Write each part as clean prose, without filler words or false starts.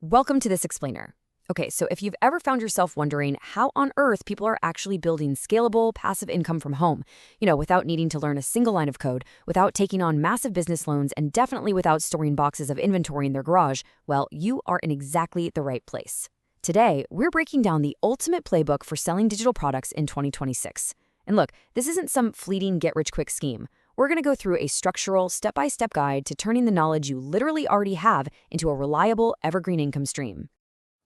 Welcome to this explainer. Okay, so if you've ever found yourself wondering how on earth people are actually building scalable, passive income from home, without needing to learn a single line of code, without taking on massive business loans, and definitely without storing boxes of inventory in their garage, well, you are in exactly the right place. Today, we're breaking down the ultimate playbook for selling digital products in 2026. And look, this isn't some fleeting get-rich-quick scheme. We're going to go through a structural, step-by-step guide to turning the knowledge you literally already have into a reliable, evergreen income stream.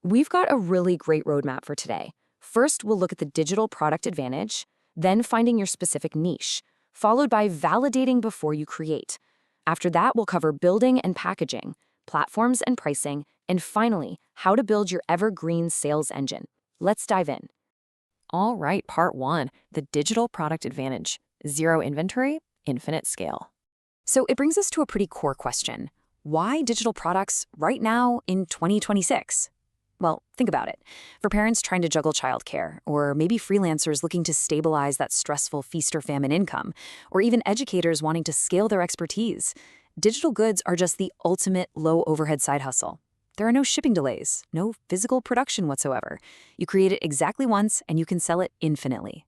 We've got a really great roadmap for today. First, we'll look at the digital product advantage, then finding your specific niche, followed by validating before you create. After that, we'll cover building and packaging, platforms and pricing, and finally, how to build your evergreen sales engine. Let's dive in. All right, part one, the digital product advantage. Zero inventory, infinite scale. So it brings us to a pretty core question. Why digital products right now in 2026? Well, think about it. For parents trying to juggle childcare, or maybe freelancers looking to stabilize that stressful feast or famine income, or even educators wanting to scale their expertise, digital goods are just the ultimate low-overhead side hustle. There are no shipping delays, no physical production whatsoever. You create it exactly once, and you can sell it infinitely.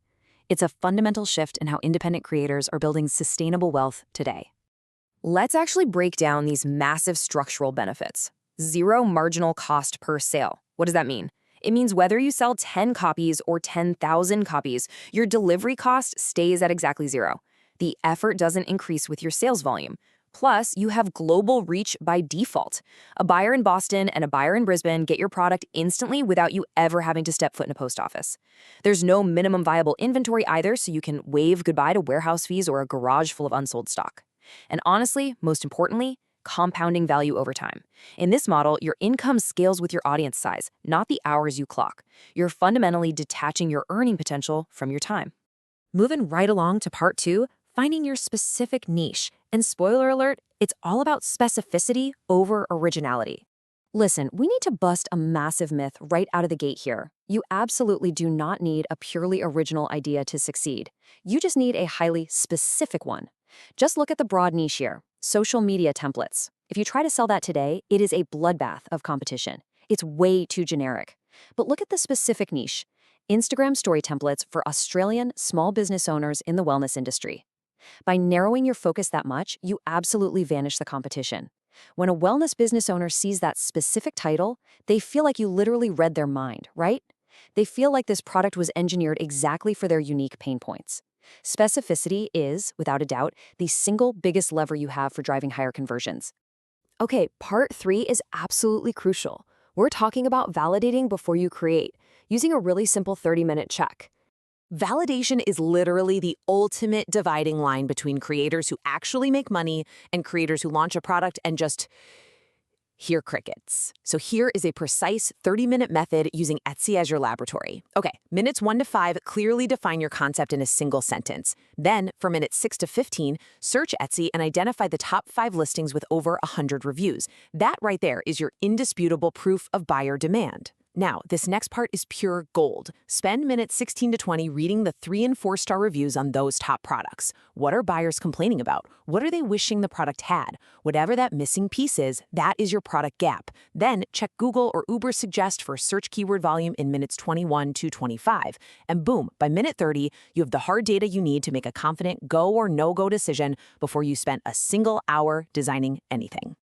It's a fundamental shift in how independent creators are building sustainable wealth today. Let's actually break down these massive structural benefits. Zero marginal cost per sale. What does that mean? It means whether you sell 10 copies or 10,000 copies, your delivery cost stays at exactly zero. The effort doesn't increase with your sales volume. Plus, you have global reach by default. A buyer in Boston and a buyer in Brisbane get your product instantly without you ever having to step foot in a post office. There's no minimum viable inventory either, so you can wave goodbye to warehouse fees or a garage full of unsold stock. And honestly, most importantly, compounding value over time. In this model, your income scales with your audience size, not the hours you clock. You're fundamentally detaching your earning potential from your time. Moving right along to part two, finding your specific niche. And spoiler alert, it's all about specificity over originality. Listen, we need to bust a massive myth right out of the gate here. You absolutely do not need a purely original idea to succeed. You just need a highly specific one. Just look at the broad niche here, social media templates. If you try to sell that today, it is a bloodbath of competition. It's way too generic. But look at the specific niche, Instagram story templates for Australian small business owners in the wellness industry. By narrowing your focus that much, you absolutely vanish the competition. When a wellness business owner sees that specific title, they feel like you literally read their mind, right? They feel like this product was engineered exactly for their unique pain points. Specificity is, without a doubt, the single biggest lever you have for driving higher conversions. Okay, part three is absolutely crucial. We're talking about validating before you create, using a really simple 30-minute check. Validation is literally the ultimate dividing line between creators who actually make money and creators who launch a product and just hear crickets. So here is a precise 30-minute method using Etsy as your laboratory. Okay, minutes 1 to 5, clearly define your concept in a single sentence. Then, for minutes 6 to 15, search Etsy and identify the top 5 listings with over 100 reviews. That right there is your indisputable proof of buyer demand. Now, this next part is pure gold. Spend minutes 16 to 20 reading the 3- and 4-star reviews on those top products. What are buyers complaining about? What are they wishing the product had? Whatever that missing piece is, that is your product gap. Then check Google or Uber Suggest for search keyword volume in minutes 21 to 25. And boom, by minute 30, you have the hard data you need to make a confident go or no-go decision before you spent a single hour designing anything.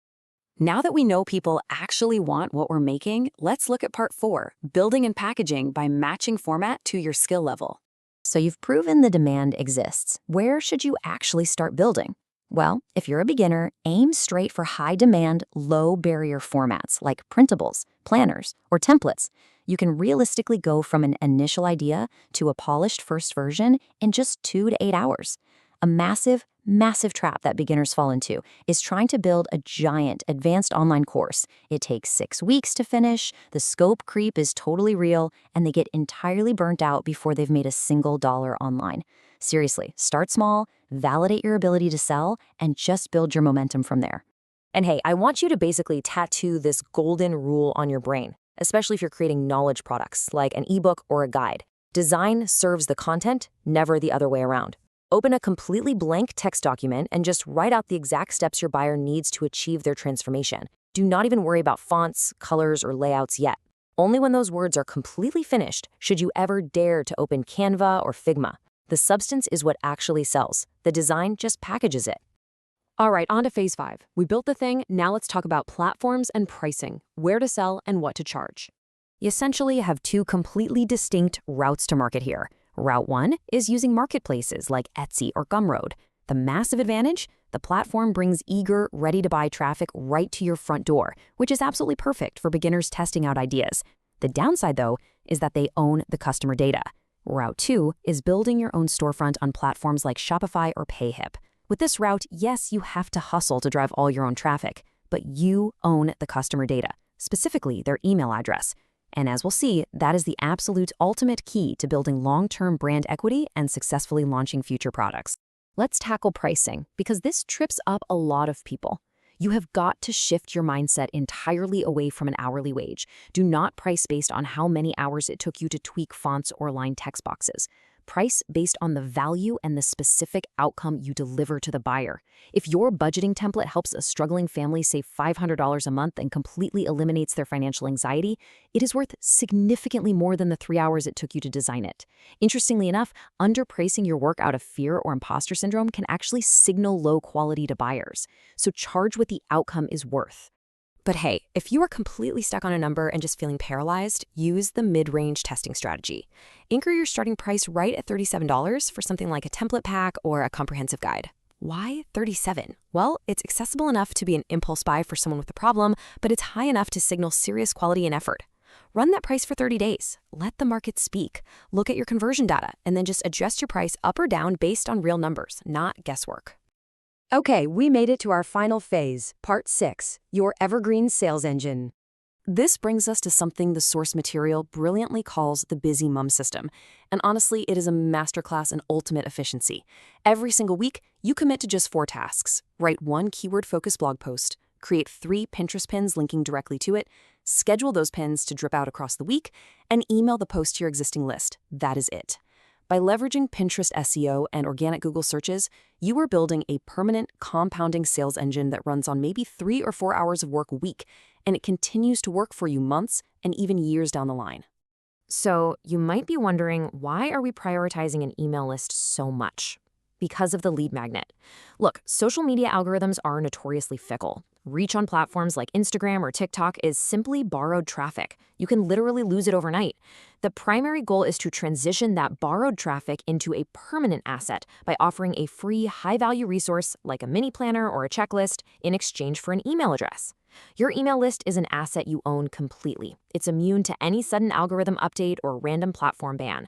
Now that we know people actually want what we're making, let's look at part 4, building and packaging by matching format to your skill level. So you've proven the demand exists. Where should you actually start building? Well, if you're a beginner, aim straight for high-demand, low-barrier formats like printables, planners, or templates. You can realistically go from an initial idea to a polished first version in just 2 to 8 hours. A massive trap that beginners fall into is trying to build a giant advanced online course. It takes 6 weeks to finish, the scope creep is totally real, and they get entirely burnt out before they've made a single dollar online. Seriously, start small, validate your ability to sell, and just build your momentum from there. And hey, I want you to basically tattoo this golden rule on your brain, especially if you're creating knowledge products like an ebook or a guide. Design serves the content, never the other way around. Open a completely blank text document and just write out the exact steps your buyer needs to achieve their transformation. Do not even worry about fonts, colors, or layouts yet. Only when those words are completely finished should you ever dare to open Canva or Figma. The substance is what actually sells. The design just packages it. All right, on to phase 5. We built the thing, now let's talk about platforms and pricing, where to sell and what to charge. You essentially have two completely distinct routes to market here. Route 1 is using marketplaces like Etsy or Gumroad. The massive advantage? The platform brings eager, ready-to-buy traffic right to your front door, which is absolutely perfect for beginners testing out ideas. The downside, though, is that they own the customer data. Route 2 is building your own storefront on platforms like Shopify or PayHip. With this route, yes, you have to hustle to drive all your own traffic, but you own the customer data, specifically their email address. And as we'll see, that is the absolute ultimate key to building long-term brand equity and successfully launching future products. Let's tackle pricing, because this trips up a lot of people. You have got to shift your mindset entirely away from an hourly wage. Do not price based on how many hours it took you to tweak fonts or line text boxes. Price based on the value and the specific outcome you deliver to the buyer. If your budgeting template helps a struggling family save $500 a month and completely eliminates their financial anxiety, it is worth significantly more than the 3 hours it took you to design it. Interestingly enough, underpricing your work out of fear or imposter syndrome can actually signal low quality to buyers. So charge what the outcome is worth. But hey, if you are completely stuck on a number and just feeling paralyzed, use the mid-range testing strategy. Anchor your starting price right at $37 for something like a template pack or a comprehensive guide. Why $37? Well, it's accessible enough to be an impulse buy for someone with a problem, but it's high enough to signal serious quality and effort. Run that price for 30 days. Let the market speak. Look at your conversion data, and then just adjust your price up or down based on real numbers, not guesswork. Okay, we made it to our final phase, Part 6, your Evergreen sales engine. This brings us to something the source material brilliantly calls the busy mom system. And honestly, it is a masterclass in ultimate efficiency. Every single week, you commit to just 4 tasks. Write 1 keyword-focused blog post, create 3 Pinterest pins linking directly to it, schedule those pins to drip out across the week, and email the post to your existing list. That is it. By leveraging Pinterest SEO and organic Google searches, you are building a permanent, compounding sales engine that runs on maybe 3 or 4 hours of work a week, and it continues to work for you months and even years down the line. So you might be wondering, why are we prioritizing an email list so much? Because of the lead magnet. Look, social media algorithms are notoriously fickle. Reach on platforms like Instagram or TikTok is simply borrowed traffic. You can literally lose it overnight. The primary goal is to transition that borrowed traffic into a permanent asset by offering a free, high-value resource like a mini planner or a checklist in exchange for an email address. Your email list is an asset you own completely. It's immune to any sudden algorithm update or random platform ban.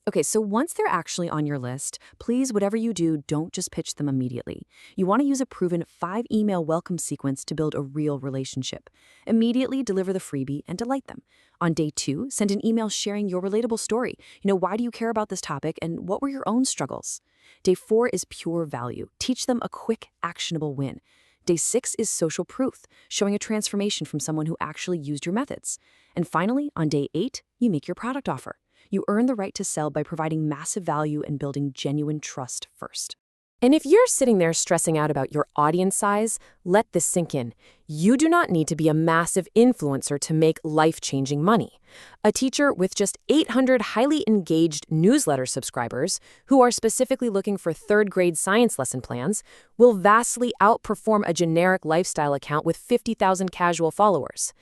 Okay, so once they're actually on your list, please, whatever you do, don't just pitch them immediately. You want to use a proven 5-email welcome sequence to build a real relationship. Immediately deliver the freebie and delight them. On day 2, send an email sharing your relatable story. Why do you care about this topic and what were your own struggles? Day 4 is pure value. Teach them a quick, actionable win. Day 6 is social proof, showing a transformation from someone who actually used your methods. And finally, on day 8, you make your product offer. You earn the right to sell by providing massive value and building genuine trust first. And if you're sitting there stressing out about your audience size, let this sink in. You do not need to be a massive influencer to make life-changing money. A teacher with just 800 highly engaged newsletter subscribers who are specifically looking for 3rd-grade science lesson plans will vastly outperform a generic lifestyle account with 50,000 casual followers.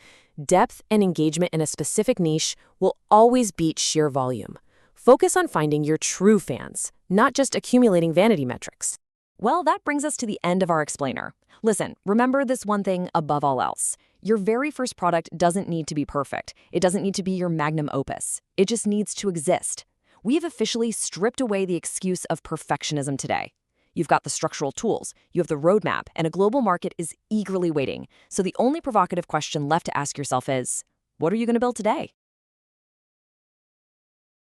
Depth and engagement in a specific niche will always beat sheer volume. Focus on finding your true fans, not just accumulating vanity metrics. Well, that brings us to the end of our explainer. Listen, remember this one thing above all else. Your very first product doesn't need to be perfect. It doesn't need to be your magnum opus. It just needs to exist. We have officially stripped away the excuse of perfectionism today. You've got the structural tools, you have the roadmap, and a global market is eagerly waiting. So the only provocative question left to ask yourself is, what are you going to build today?